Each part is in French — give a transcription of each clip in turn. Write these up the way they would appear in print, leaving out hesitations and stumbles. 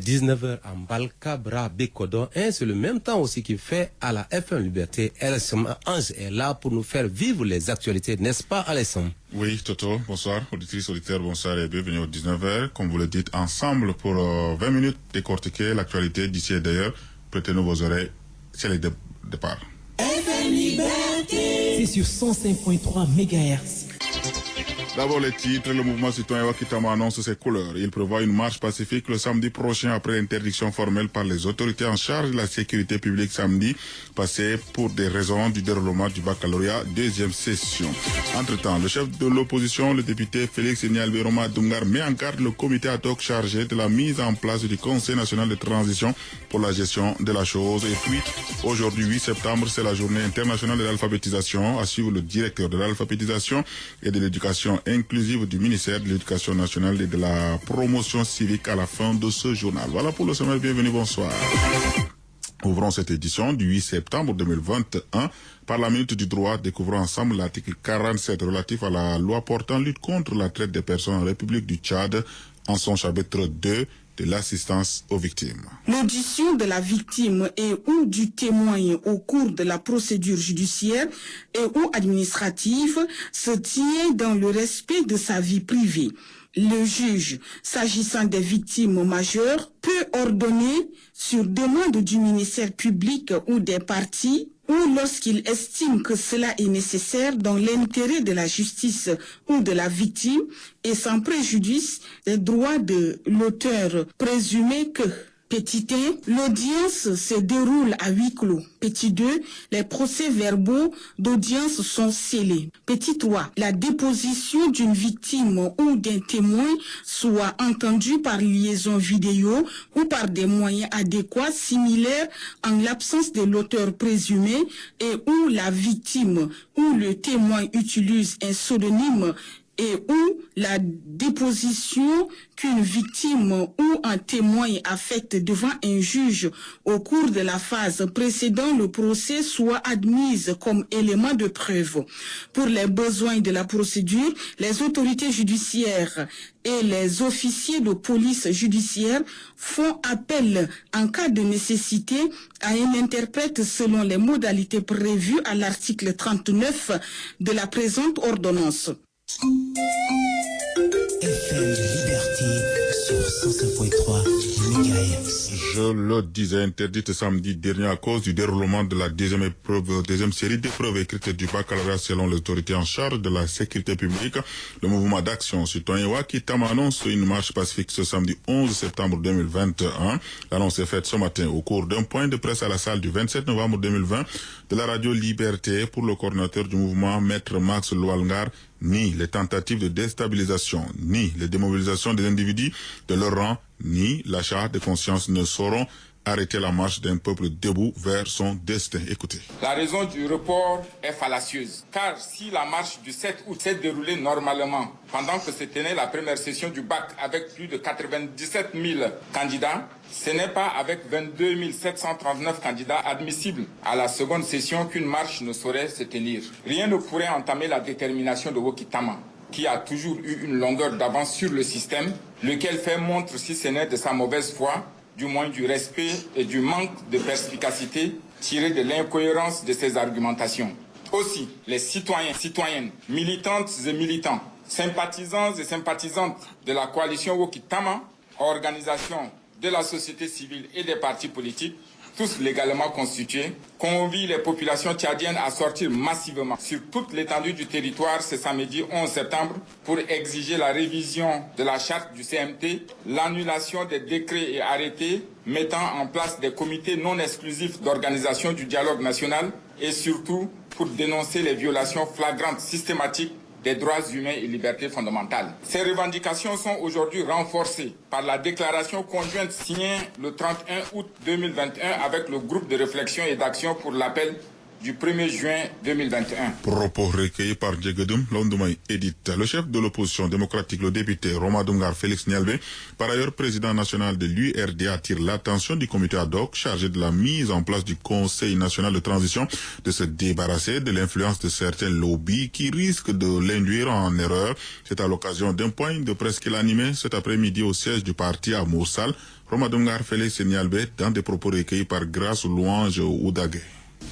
19h à Mbalka, Bra, Bekodon, et c'est le même temps aussi qu'il fait à la FM Liberté. Ange est là pour nous faire vivre les actualités, n'est-ce pas, Alessandre? Oui, Toto, bonsoir, auditrices, auditeurs, bonsoir et bienvenue au 19h. Comme vous le dites, ensemble pour 20 minutes décortiquer l'actualité d'ici et d'ailleurs. Prêtez-nous vos oreilles, c'est le départ. FM Liberté, c'est sur 105.3 MHz. D'abord les titres, le mouvement citoyen Wakitama annonce ses couleurs. Il prévoit une marche pacifique le samedi prochain après l'interdiction formelle par les autorités en charge de la sécurité publique samedi passé pour des raisons du déroulement du baccalauréat deuxième session. Entre-temps, le chef de l'opposition, le député Félix Nialberoma Dungar, met en garde le comité ad hoc chargé de la mise en place du Conseil national de transition pour la gestion de la chose. Et puis, aujourd'hui 8 septembre, c'est la journée internationale de l'alphabétisation, a suivi le directeur de l'alphabétisation et de l'éducation inclusive du ministère de l'Éducation nationale et de la promotion civique à la fin de ce journal. Voilà pour le sommaire, bienvenue, bonsoir. Ouvrons cette édition du 8 septembre 2021 par la minute du droit, découvrons ensemble l'article 47 relatif à la loi portant lutte contre la traite des personnes en République du Tchad en son chapitre 2 de l'assistance aux victimes. L'audition de la victime et ou du témoin au cours de la procédure judiciaire et ou administrative se tient dans le respect de sa vie privée. Le juge, s'agissant des victimes majeures, peut ordonner, sur demande du ministère public ou des parties, ou lorsqu'il estime que cela est nécessaire dans l'intérêt de la justice ou de la victime et sans préjudice des droits de l'auteur présumé que Petit 1, l'audience se déroule à huis clos. Petit 2, les procès-verbaux d'audience sont scellés. Petit 3, la déposition d'une victime ou d'un témoin soit entendue par liaison vidéo ou par des moyens adéquats similaires en l'absence de l'auteur présumé et où la victime ou le témoin utilise un pseudonyme et où la déposition qu'une victime ou un témoin a faite devant un juge au cours de la phase précédant le procès soit admise comme élément de preuve. Pour les besoins de la procédure, les autorités judiciaires et les officiers de police judiciaire font appel en cas de nécessité à un interprète selon les modalités prévues à l'article 39 de la présente ordonnance. FM Liberté sur 105.3 MHz. Je le disais, interdite samedi dernier à cause du déroulement de la deuxième série d'épreuves écrites du baccalauréat selon les autorités en charge de la sécurité publique. Le mouvement d'action citoyen Wakitama annonce une marche pacifique ce samedi 11 septembre 2021. L'annonce est faite ce matin au cours d'un point de presse à la salle du 27 novembre 2020 de la radio Liberté pour le coordinateur du mouvement, Maître Max Loualngar. Ni les tentatives de déstabilisation, ni les démobilisations des individus de leur rang, ni l'achat de conscience ne sauront arrêter la marche d'un peuple debout vers son destin. Écoutez. La raison du report est fallacieuse, car si la marche du 7 août s'est déroulée normalement, pendant que se tenait la première session du bac avec plus de 97 000 candidats, ce n'est pas avec 22 739 candidats admissibles à la seconde session qu'une marche ne saurait se tenir. Rien ne pourrait entamer la détermination de Wakitama, qui a toujours eu une longueur d'avance sur le système, lequel fait montre, si ce n'est de sa mauvaise foi, du moins du respect et du manque de perspicacité tiré de l'incohérence de ses argumentations. Aussi, les citoyens, citoyennes, militantes et militants, sympathisants et sympathisantes de la coalition Wakitama, organisation de la société civile et des partis politiques, tous légalement constitués, convient les populations tchadiennes à sortir massivement sur toute l'étendue du territoire ce samedi 11 septembre pour exiger la révision de la charte du CMT, l'annulation des décrets et arrêtés mettant en place des comités non exclusifs d'organisation du dialogue national et surtout pour dénoncer les violations flagrantes systématiques des droits humains et libertés fondamentales. Ces revendications sont aujourd'hui renforcées par la déclaration conjointe signée le 31 août 2021 avec le groupe de réflexion et d'action pour l'appel du 1er juin 2021. Propos recueillis par Djegodoum Londoumay édite. Le chef de l'opposition démocratique, le député Romadoungar Félix Nialbé, par ailleurs président national de l'URD, attire l'attention du comité ad hoc chargé de la mise en place du Conseil national de transition de se débarrasser de l'influence de certains lobbies qui risquent de l'induire en erreur. C'est à l'occasion d'un point de presse qu'il a animé cet après-midi au siège du parti à Moussal. Romadoungar Félix Nialbé dans des propos recueillis par Grâce Louange Oudagé.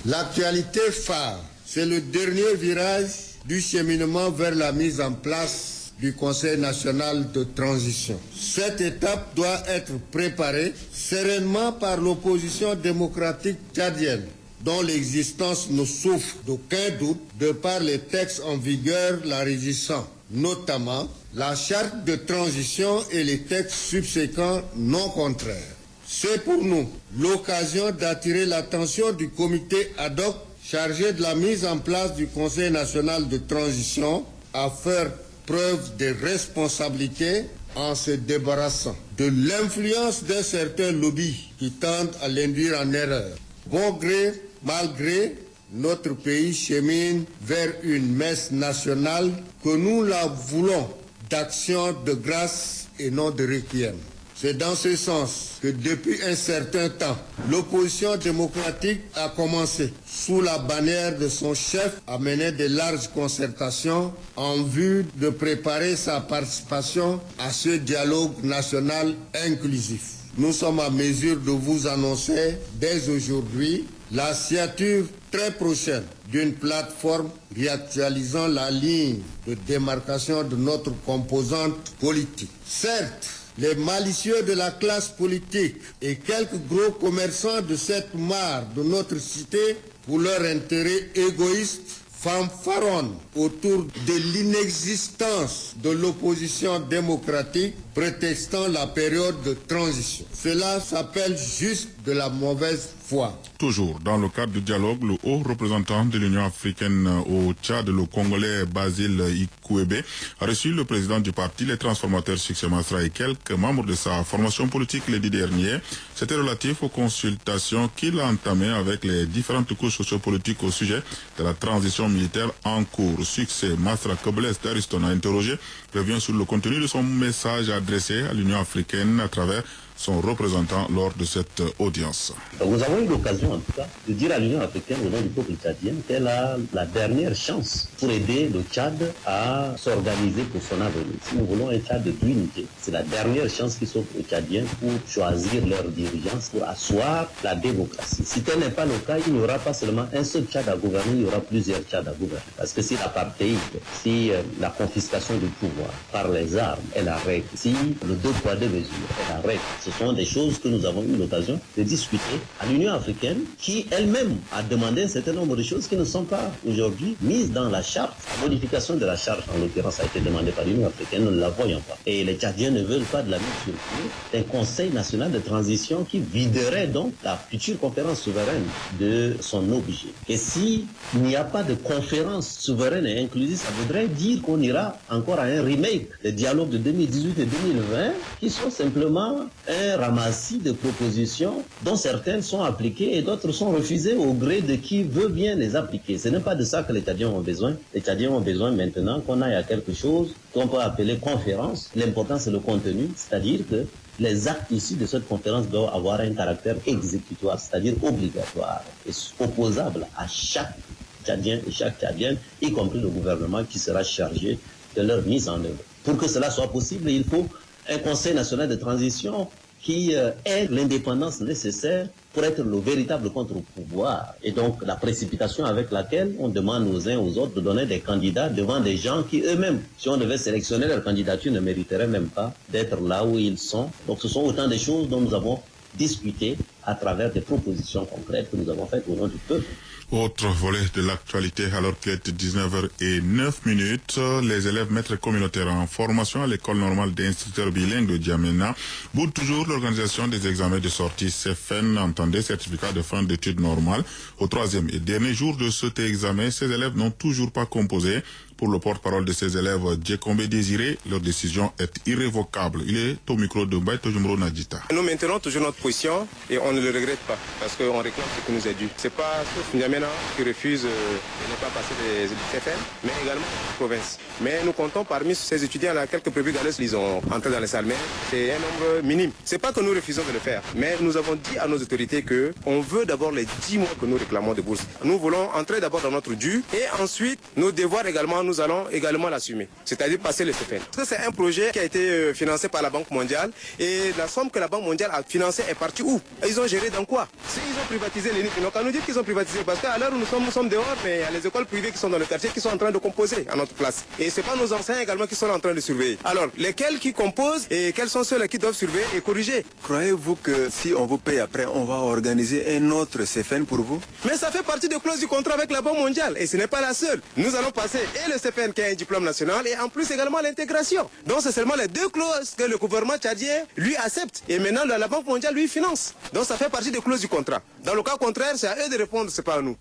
L'actualité phare, c'est le dernier virage du cheminement vers la mise en place du Conseil national de transition. Cette étape doit être préparée sereinement par l'opposition démocratique tchadienne, dont l'existence ne souffre d'aucun doute de par les textes en vigueur la régissant, notamment la charte de transition et les textes subséquents non contraires. C'est pour nous l'occasion d'attirer l'attention du comité ad hoc chargé de la mise en place du Conseil national de transition à faire preuve de responsabilité en se débarrassant de l'influence d'un certain lobby qui tente à l'induire en erreur. Bon gré, mal gré, notre pays chemine vers une messe nationale que nous la voulons d'action de grâce et non de requiem. C'est dans ce sens que depuis un certain temps, l'opposition démocratique a commencé, sous la bannière de son chef, à mener de larges concertations en vue de préparer sa participation à ce dialogue national inclusif. Nous sommes à mesure de vous annoncer dès aujourd'hui la signature très prochaine d'une plateforme réactualisant la ligne de démarcation de notre composante politique. Certes, les malicieux de la classe politique et quelques gros commerçants de cette mare de notre cité, pour leur intérêt égoïste, fanfaronnent autour de l'inexistence de l'opposition démocratique, prétextant la période de transition. Cela s'appelle juste de la mauvaise foi. Toujours dans le cadre du dialogue, le haut représentant de l'Union africaine au Tchad, le Congolais Basile Ikouébé, a reçu le président du parti, les transformateurs Succès Masra et quelques membres de sa formation politique lundi dernier. C'était relatif aux consultations qu'il a entamées avec les différentes couches sociopolitiques au sujet de la transition militaire en cours. Succès Masra Kobles d'Ariston a interrogé, revient sur le contenu de son message adressé à l'Union africaine à travers son représentant lors de cette audience. Nous avons eu l'occasion, en tout cas, de dire à l'Union africaine, au nom du peuple tchadien, qu'elle a la dernière chance pour aider le Tchad à s'organiser pour son avenir. Si nous voulons un Tchad d'unité, c'est la dernière chance qui s'offre aux Tchadiens pour choisir leur dirigeance, pour asseoir la démocratie. Si tel n'est pas le cas, il n'y aura pas seulement un seul Tchad à gouverner, il y aura plusieurs Tchad à gouverner. Parce que si l'apartheid, si la confiscation du pouvoir par les armes est la règle, si le 2 poids 2 mesures est la règle, ce sont des choses que nous avons eu l'occasion de discuter à l'Union africaine, qui elle-même a demandé un certain nombre de choses qui ne sont pas aujourd'hui mises dans la charte. La modification de la charte, en l'occurrence, a été demandée par l'Union africaine, nous ne la voyons pas. Et les Tchadiens ne veulent pas de la mise sur pied d'un Conseil national de transition qui viderait donc la future conférence souveraine de son objet. Et s'il n'y a pas de conférence souveraine et inclusive, ça voudrait dire qu'on ira encore à un remake des dialogues de 2018 et 2020 qui sont simplement un ramassis de propositions dont certaines sont appliquées et d'autres sont refusées au gré de qui veut bien les appliquer. Ce n'est pas de ça que les Tchadiens ont besoin. Les Tchadiens ont besoin maintenant qu'on aille à quelque chose qu'on peut appeler conférence. L'important, c'est le contenu, c'est-à-dire que les actes issus de cette conférence doivent avoir un caractère exécutoire, c'est-à-dire obligatoire et opposable à chaque Tchadien et chaque Tchadienne, y compris le gouvernement qui sera chargé de leur mise en œuvre. Pour que cela soit possible, il faut un Conseil national de transition qui ait l'indépendance nécessaire pour être le véritable contre-pouvoir. Et donc la précipitation avec laquelle on demande aux uns aux autres de donner des candidats devant des gens qui eux-mêmes, si on devait sélectionner leur candidature, ne mériteraient même pas d'être là où ils sont. Donc ce sont autant de choses dont nous avons discuté à travers des propositions concrètes que nous avons faites au nom du peuple. Autre volet de l'actualité, alors qu'il est 19h09, les élèves maîtres communautaires en formation à l'école normale d'instructeurs bilingues de Djamena boudent toujours l'organisation des examens de sortie CFN, entendez certificat de fin d'études normales. Au troisième et dernier jour de cet examen, ces élèves n'ont toujours pas composé. Pour le porte-parole de ces élèves, Djekombe Désiré, leur décision est irrévocable. Il est au micro de Mbaye Tojumro Nadjita. Nous maintenons toujours notre position et on on ne le regrette pas parce qu'on réclame ce qui nous est dû. C'est pas sauf N'Djamena qui refuse de ne pas passer des CFN, mais également la province. Mais nous comptons parmi ces étudiants là, quelques prévus galès, ils ont entré dans les salles, mais c'est un nombre minime. C'est pas que nous refusons de le faire, mais nous avons dit à nos autorités que on veut d'abord les 10 mois que nous réclamons de bourse. Nous voulons entrer d'abord dans notre dû et ensuite nos devoirs également, nous allons également l'assumer, c'est-à-dire passer le CFN. Parce que c'est un projet qui a été financé par la Banque mondiale et la somme que la Banque mondiale a financée est partie où? Ils ont géré dans quoi? Si ils ont privatisé les NIP, ils n'ont qu'à nous dire qu'ils ont privatisé parce qu'à l'heure où nous sommes dehors, mais il y a les écoles privées qui sont dans le quartier qui sont en train de composer à notre place. Et c'est pas nos enseignants également qui sont en train de surveiller. Alors, lesquels qui composent et quels sont ceux-là qui doivent surveiller et corriger? Croyez-vous que si on vous paye après, on va organiser un autre CFN pour vous? Mais ça fait partie des clauses du contrat avec la Banque mondiale et ce n'est pas la seule. Nous allons passer et le CFN qui a un diplôme national et en plus également l'intégration. Donc c'est seulement les deux clauses que le gouvernement tchadien lui accepte et maintenant la Banque mondiale lui finance. Donc ça fait partie des clauses du contrat. Dans le cas contraire, c'est à eux de répondre, c'est pas à nous.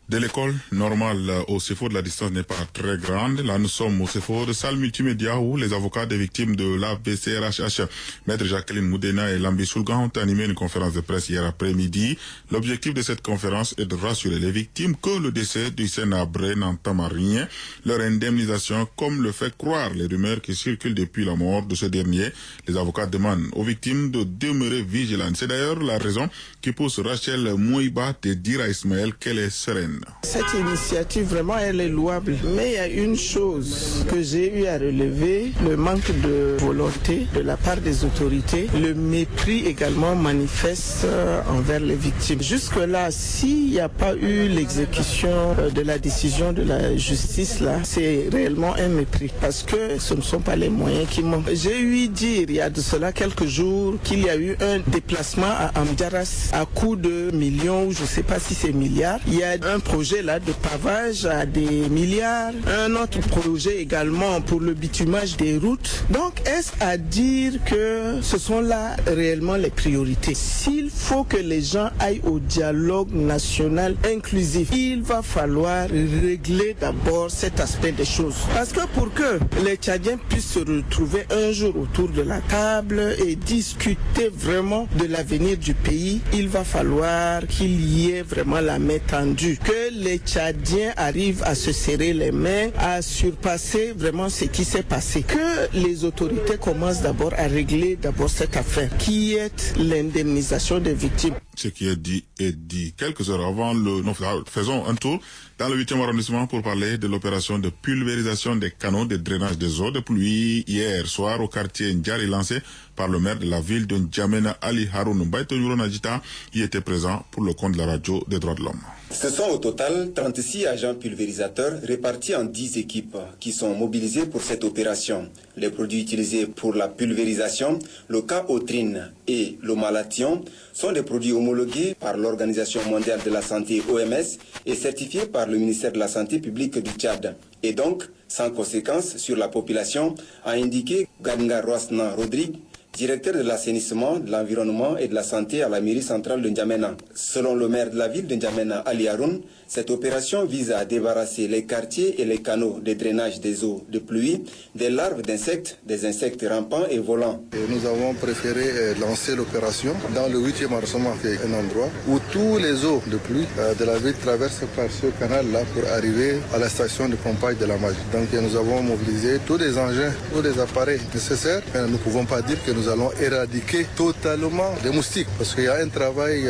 De l'école normale au CEFO, de la distance n'est pas très grande. Là, nous sommes au CEFO de salle multimédia où les avocats des victimes de l'AVCRHH, Maître Jacqueline Moudena et Lambi Soulgan, ont animé une conférence de presse hier après-midi. L'objectif de cette conférence est de rassurer les victimes que le décès du Sénabré n'entame à rien leur indemnisation, comme le fait croire les rumeurs qui circulent depuis la mort de ce dernier. Les avocats demandent aux victimes de demeurer vigilantes. C'est d'ailleurs la raison qui pousse Rachel Mouiba de dire à Ismaël qu'elle est sereine. Cette initiative, vraiment, elle est louable. Mais il y a une chose que j'ai eu à relever, le manque de volonté de la part des autorités, le mépris également manifeste envers les victimes. Jusque-là, s'il n'y a pas eu l'exécution de la décision de la justice, là, c'est réellement un mépris parce que ce ne sont pas les moyens qui manquent. J'ai eu dire, il y a de cela quelques jours, qu'il y a eu un déplacement à Amdiaras à coût de millions, ou je ne sais pas si c'est milliards. Il y a un projet là de pavage à des milliards, un autre projet également pour le bitumage des routes. Donc est-ce à dire que ce sont là réellement les priorités? S'il faut que les gens aillent au dialogue national inclusif, il va falloir régler d'abord cet aspect des choses. Parce que pour que les Tchadiens puissent se retrouver un jour autour de la table et discuter vraiment de l'avenir du pays, il va falloir qu'il y ait vraiment la main tendue. Que les Tchadiens arrivent à se serrer les mains, à surpasser vraiment ce qui s'est passé. Que les autorités commencent d'abord à régler d'abord cette affaire, qui est l'indemnisation des victimes. Ce qui est dit est dit. Quelques heures avant faisons un tour dans le 8e arrondissement pour parler de l'opération de pulvérisation des canaux de drainage des eaux de pluie hier soir au quartier Ndjari lancé par le maire de la ville de N'Djamena, Ali Haroun Baïtonyouro Nadjita, qui était présent pour le compte de la radio des droits de l'homme. Ce sont au total 36 agents pulvérisateurs répartis en 10 équipes qui sont mobilisés pour cette opération. Les produits utilisés pour la pulvérisation, le caotrine et le malathion, sont des produits homologués par l'Organisation mondiale de la santé OMS et certifiés par le ministère de la Santé publique du Tchad. Et donc, sans conséquence sur la population, a indiqué Ganga Rosna Rodrigue, directeur de l'assainissement, de l'environnement et de la santé à la mairie centrale de N'Djamena. Selon le maire de la ville de N'Djamena, Ali Haroun, cette opération vise à débarrasser les quartiers et les canaux de drainage des eaux de pluie des larves d'insectes, des insectes rampants et volants. Et nous avons préféré lancer l'opération dans le 8e arrondissement, qui est un endroit où tous les eaux de pluie de la ville traversent par ce canal-là pour arriver à la station de pompage de la Magie. Donc nous avons mobilisé tous les engins, tous les appareils nécessaires. Mais nous ne pouvons pas dire que nous allons éradiquer totalement les moustiques parce qu'il y a un travail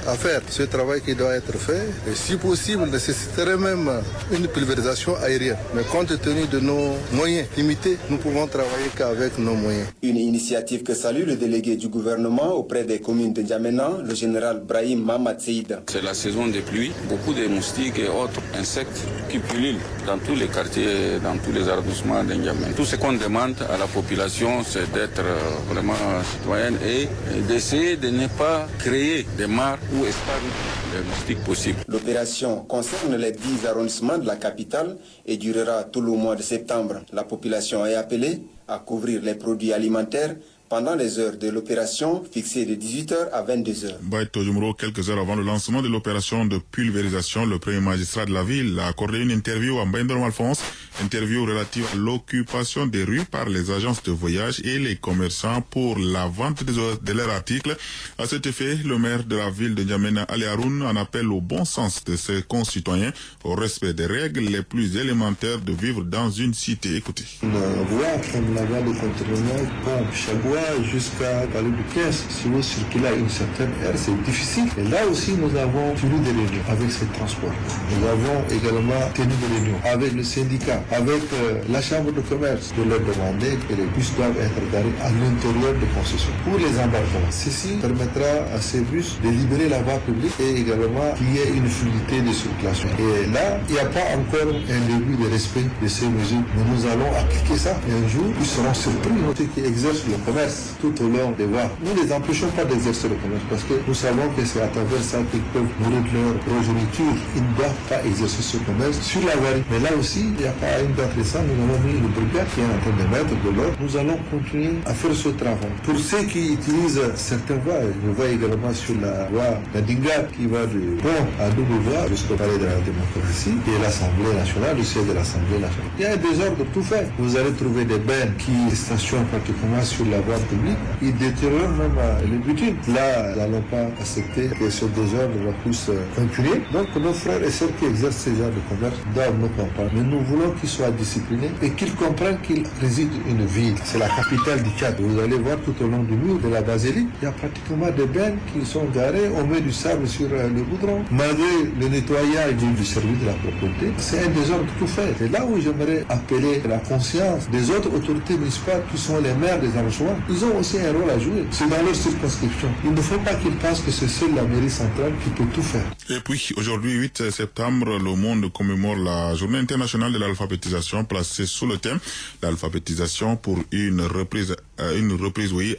à faire. Ce travail qui doit être fait, et si possible, nécessiterait même une pulvérisation aérienne. Mais compte tenu de nos moyens limités, nous pouvons travailler qu'avec nos moyens. Une initiative que salue le délégué du gouvernement auprès des communes de N'Djamena, le général Brahim Mamad Seïd. C'est la saison des pluies, beaucoup de moustiques et autres insectes qui pullulent dans tous les quartiers, dans tous les arrondissements de N'Djamena. Tout ce qu'on demande à la population, c'est d'être vraiment citoyenne et d'essayer de ne pas créer des mares où épargnent les moustiques possibles. L'opération concerne les 10 arrondissements de la capitale et durera tout le mois de septembre. La population est appelée à couvrir les produits alimentaires pendant les heures de l'opération fixée de 18h à 22h. Baïto Jumro, quelques heures avant le lancement de l'opération de pulvérisation, le premier magistrat de la ville a accordé une interview à Mbaïndor Alphonse, interview relative à l'occupation des rues par les agences de voyage et les commerçants pour la vente de leurs articles. À cet effet, le maire de la ville de N'Djamena, Ali Haroun, en appelle au bon sens de ses concitoyens, au respect des règles les plus élémentaires de vivre dans une cité. Écoutez. On voit comme là-bas le contournement, Chagua jusqu'à Palais-du-Caisse, si vous circulez à une certaine heure, c'est difficile. Et là aussi, nous avons tenu des réunions avec ces transports. Nous avons également tenu des réunions avec le syndicat, avec la chambre de commerce, de leur demander que les bus doivent être garés à l'intérieur des concessions. Pour les embarquements, ceci permettra à ces bus de libérer la voie publique et également qu'il y ait une fluidité de circulation. Et là, il n'y a pas encore un début de respect de ces mesures, mais nous allons appliquer ça. Et un jour, ils seront surpris, ceux qui exercent le commerce tout au long des voies. Nous ne les empêchons pas d'exercer le commerce parce que nous savons que c'est à travers ça qu'ils peuvent nourrir leur progéniture. Ils ne doivent pas exercer ce commerce sur la voirie. Mais là aussi, il n'y a pas une date récente. Nous avons mis une brigade qui est en train de mettre de l'ordre. Nous allons continuer à faire ce travail. Pour ceux qui utilisent certaines voies, je vois également sur la voie Nadinga qui va du pont à double voie jusqu'au palais de la démocratie et l'Assemblée nationale, le siège de l'Assemblée nationale. Il y a un désordre tout fait. Vous allez trouver des bennes qui stationnent pratiquement sur la voie publique. Ils détériorent même le bitume. Là, nous n'allons pas accepter que ce désordre puisse continuer. Donc, nos frères et sœurs qui exercent ce genre de commerce doivent nous comprendre. Mais nous voulons qu'ils soient disciplinés et qu'ils comprennent qu'ils résident une ville. C'est la capitale du Tchad. Vous allez voir tout au long du mur de la basilique, il y a pratiquement des bennes qui sont garées. On met du sable sur le goudron. Malgré le nettoyage du service de la propreté, c'est un désordre tout fait. C'est là où j'aimerais appeler la conscience des autres autorités municipales qui sont les maires des arrondissements. Ils ont aussi un rôle à jouer. C'est dans leur circonscription. Il ne faut pas qu'ils pensent que c'est seule la mairie centrale qui peut tout faire. Et puis, aujourd'hui, 8 septembre, le monde commémore la journée internationale de l'alphabétisation placée sous le thème l'alphabétisation pour une reprise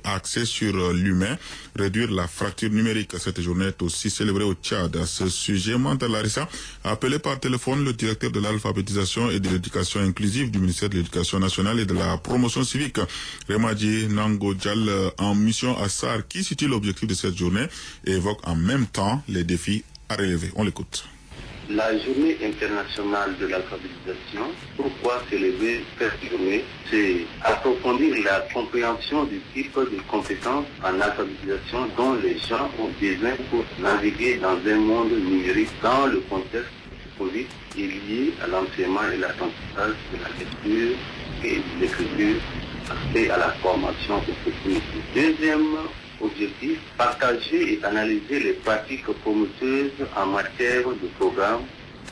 axée sur l'humain, réduire la fracture numérique. Cette journée est aussi célébrée au Tchad. À ce sujet, Manta Larissa a appelé par téléphone le directeur de l'alphabétisation et de l'éducation inclusive du ministère de l'Éducation nationale et de la promotion civique, Remadji Nangodjal, en mission à SAR, qui situe l'objectif de cette journée et évoque en même temps les défis à relever. On l'écoute. La journée internationale de l'alphabétisation, pourquoi célébrer cette journée? C'est approfondir la compréhension du type de compétences en alphabétisation dont les gens ont besoin pour naviguer dans un monde numérique dans le contexte Covid et lié à l'enseignement et l'apprentissage de la lecture et de l'écriture et à la formation professionnelle. Deuxième objectif, partager et analyser les pratiques promoteuses en matière de programmes,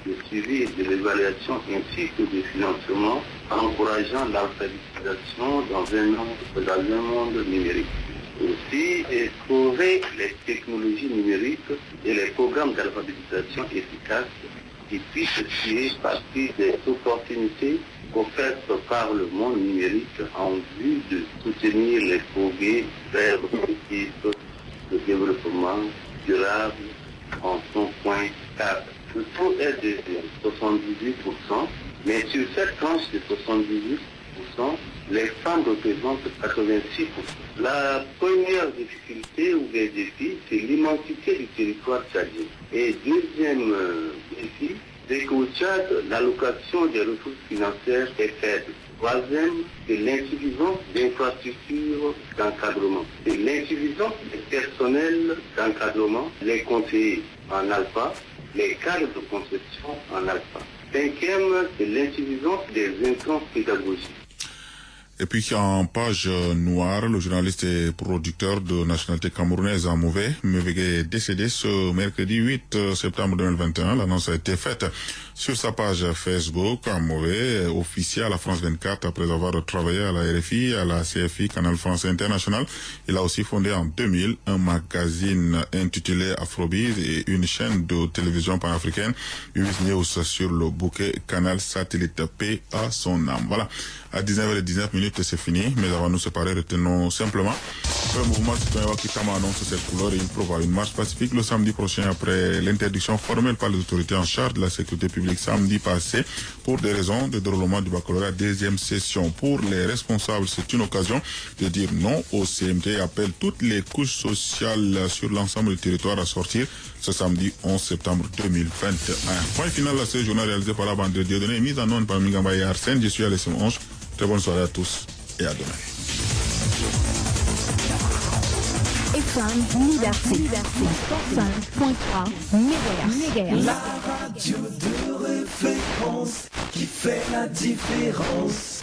de suivi et de l'évaluation ainsi que de financement, encourageant l'alphabétisation dans un monde numérique. Aussi, trouver les technologies numériques et les programmes d'alphabétisation efficaces qui puissent tirer parti des opportunités offertes par le monde numérique en vue de soutenir les progrès vers l'objectif de développement durable en son point 4. Le taux est de 78%, mais sur cette tranche de 78%, les femmes représentent 86%. La première difficulté ou des défis, c'est l'immensité du territoire tchadien. Et deuxième défi, c'est qu'au Tchad, l'allocation des ressources financières est faible. Troisième, c'est l'insuffisance d'infrastructures d'encadrement. C'est l'insuffisance des personnels d'encadrement, les conseillers en alpha, les cadres de conception en alpha. Cinquième, c'est l'insuffisance des instances pédagogiques. Et puis en page noire, le journaliste et producteur de nationalité camerounaise Amové est décédé ce mercredi 8 septembre 2021. L'annonce a été faite sur sa page Facebook. Amové officié à la France 24 après avoir travaillé à la RFI, à la CFI, Canal France International. Il a aussi fondé en 2000 un magazine intitulé Afrobiz et une chaîne de télévision panafricaine, US News, sur le bouquet Canal Satellite. Paix à son âme. Voilà. À 19h19, minutes et c'est fini. Mais avant de nous séparer, retenons simplement que le mouvement citoyen Wakitama annonce cette couleur et il prévoit une marche pacifique le samedi prochain après l'interdiction formelle par les autorités en charge de la sécurité publique samedi passé pour des raisons de déroulement du baccalauréat deuxième session. Pour les responsables, c'est une occasion de dire non au CMT et appelle toutes les couches sociales sur l'ensemble du territoire à sortir ce samedi 11 septembre 2021. Point final à ce journal réalisé par la bande de Dieudonné, mise en onde par Mingamba et Arsène. Je suis Alessio Onge. Très bonne soirée à tous et à demain. FM Liberté 105.3 MHz. La radio de référence qui fait la différence.